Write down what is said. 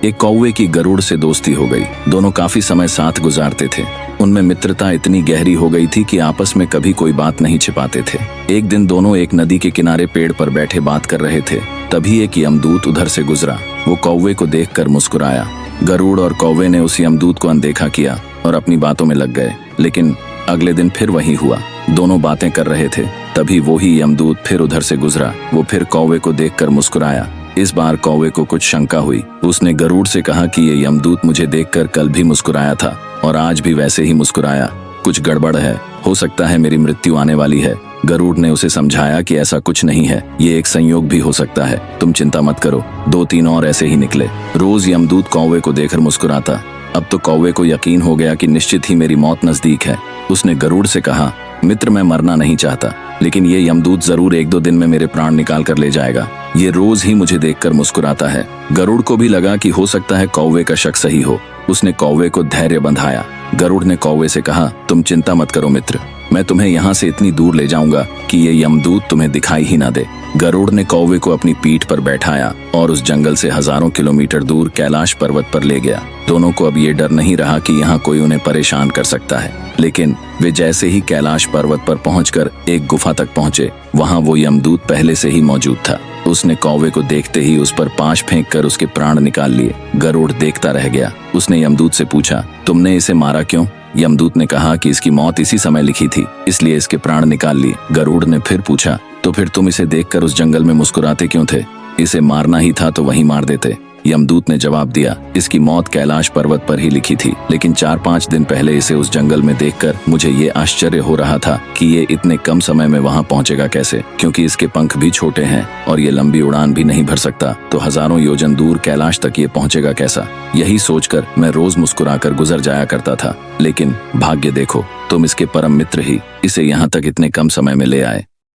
एक कौवे की गरुड़ से दोस्ती हो गई। दोनों काफी समय साथ गुजारते थे। उनमें मित्रता इतनी गहरी हो गई थी कि आपस में कभी कोई बात नहीं छिपाते थे। एक दिन दोनों एक नदी के किनारे पेड़ पर बैठे बात कर रहे थे। तभी एक यमदूत उधर से गुजरा। वो कौवे को देखकर मुस्कुराया। गरुड़ और कौवे ने उस यमदूत को अनदेखा किया और अपनी बातों में लग गए। लेकिन अगले दिन फिर वही हुआ। दोनों बातें कर रहे थे, तभी वही यमदूत फिर उधर से गुजरा। वो फिर कौवे को देखकर मुस्कुराया। इस बार कौवे को कुछ शंका हुई। उसने गरुड़ से कहा कि ये यमदूत मुझे देखकर कल भी मुस्कुराया था और आज भी वैसे ही मुस्कुराया। कुछ गड़बड़ है, हो सकता है मेरी मृत्यु आने वाली है। गरुड़ ने उसे समझाया कि ऐसा कुछ नहीं है, ये एक संयोग भी हो सकता है, तुम चिंता मत करो। 2-3 और ऐसे ही निकले। रोज यमदूत कौवे को देखकर मुस्कुराता। अब तो कौवे को यकीन हो गया कि निश्चित ही मेरी मौत नजदीक है। उसने गरुड़ से कहा, मित्र मैं मरना नहीं चाहता, लेकिन ये यमदूत जरूर 1-2 दिन में मेरे प्राण निकाल कर ले जाएगा। ये रोज ही मुझे देखकर मुस्कुराता है। गरुड़ को भी लगा कि हो सकता है कौवे का शक सही हो। उसने कौवे को धैर्य बंधाया। गरुड़ ने कौवे से कहा, तुम चिंता मत करो मित्र, मैं तुम्हें यहाँ से इतनी दूर ले जाऊंगा कि ये यमदूत तुम्हें दिखाई ही ना दे। गरुड़ ने कौवे को अपनी पीठ पर बैठाया और उस जंगल से हजारों किलोमीटर दूर कैलाश पर्वत पर ले गया। दोनों को अब ये डर नहीं रहा कि यहाँ कोई उन्हें परेशान कर सकता है। लेकिन वे जैसे ही कैलाश पर्वत पर पहुंचकर एक गुफा तक पहुंचे, वहां वो यमदूत पहले से ही मौजूद था। उसने कौवे को देखते ही उस पर पाश फेंककर उसके प्राण निकाल लिए। गरुड़ देखता रह गया। उसने यमदूत से पूछा, तुमने इसे मारा क्यों? यमदूत ने कहा कि इसकी मौत इसी समय लिखी थी, इसलिए इसके प्राण निकाल लिए। गरुड़ ने फिर पूछा, तो फिर तुम इसे देखकर उस जंगल में मुस्कुराते क्यों थे? इसे मारना ही था तो वहीं मार देते। यमदूत ने जवाब दिया, इसकी मौत कैलाश पर्वत पर ही लिखी थी, लेकिन 4-5 दिन पहले इसे उस जंगल में देखकर मुझे ये आश्चर्य हो रहा था कि ये इतने कम समय में वहां पहुंचेगा कैसे, क्योंकि इसके पंख भी छोटे हैं और ये लंबी उड़ान भी नहीं भर सकता, तो हजारों योजन दूर कैलाश तक ये पहुंचेगा कैसा? यही सोचकर मैं रोज मुस्कुराकर गुजर जाया करता था। लेकिन भाग्य देखो, तुम इसके परम मित्र ही इसे यहाँ तक इतने कम समय में ले आए।